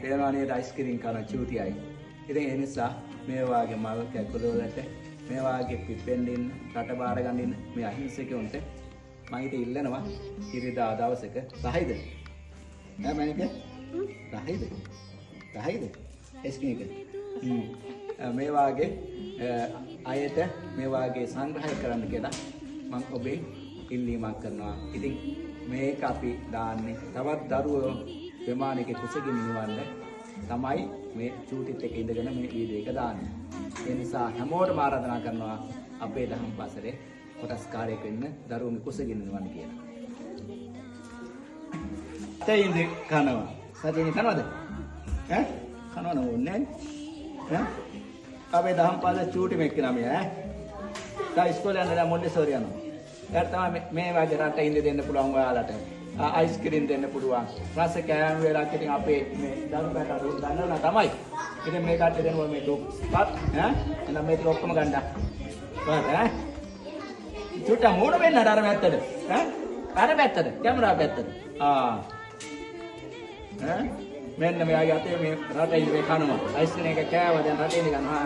පේනවා නේද අයිස්ක්‍රීම් කන චූටියයි. ඉතින් ඒ නිසා මේ වාගේ මල් කැකුළු වලට මේ වාගේ පිපෙන්න ඉන්න රට බාර ගන්න ඉන්න මේ අහිංසකයන්ට මම ඉතින් ඉල්ලනවා ඉරිදා දවසක රහයිද? නෑ මනික රහයිද? රහයිද? එස්කිනේක. මේ වාගේ අයට මේ වාගේ සංග්‍රහය කරන්න කියලා මම ඔබේ ඉල්ලීමක් කරනවා. ඉතින් මේක අපි දාන්නේ තවත් දරුවෝ විමානයේ කුසගින්න නිවන්න තමයි මේ චූටිත් එක ඉඳගෙන මේ වීඩියෝ එක දාන්නේ. ඒ නිසා හැමෝටම ආරාධනා කරනවා අපේ දහම් පාසලේ කොටස්කාරයෙක් වෙන්න දරුවෝගේ කුසගින්න නිවන්න කියලා. තේින්ද කනවා. සතියේ කනවද? ඈ? කනවද ඕනේ? ඈ? අපේ දහම් පාසලේ චූටි මෙක්ක නම ඈ. තා ඉස්කෝලේ යනවා මොන්ඩෙසෝරි යනවා. එයාට තමයි මේ වගේ රට ඉඳ දෙන්න පුළුවන් ඔයාලට. අයිස්ක්‍රීම් දෙන්න පුළුවන්. රස කෑම වේලක් ඉතින් අපේ මේ දරුවන්ට අරුම් ගන්නවා තමයි. ඉතින් මේ කට්ටිය දෙනවා මේ ඩොක්ස් පත් ඈ. එහෙනම් මේක ඔක්කොම ගන්න. බලන්න ඈ. චුට්ට මොන වෙන්නද අර පැත්තට? ඈ? අර පැත්තට. කැමරා පැත්තට. ඈ මෙන්න මෙයාගේ අතේ මේ රටේ ඉඳ මේ කනවා. අයිස්ක්‍රීම් එක කෑවා දැන් රටේ ඉඳ ගන්නවා.